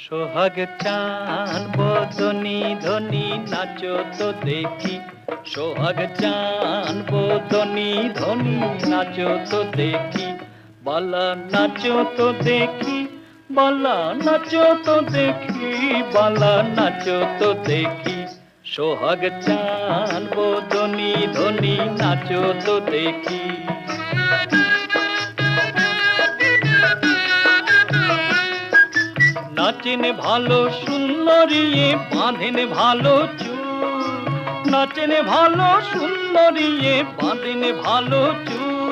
সোহাগ চান বদনি ধনি নাচো তো দেখি, সোহাগ চান বদনি ধনি নাচো তো দেখি, বালা নাচো তো দেখি, বালা নাচো তো দেখি, বালা নাচো তো দেখি। সোহাগ চান বদনি ধনি নাচো তো দেখি। নাচেন ভালো সুন্দরী বাঁধেন ভালো চুল, নাচেন ভালো সুন্দরী বাঁধেন ভালো চুল।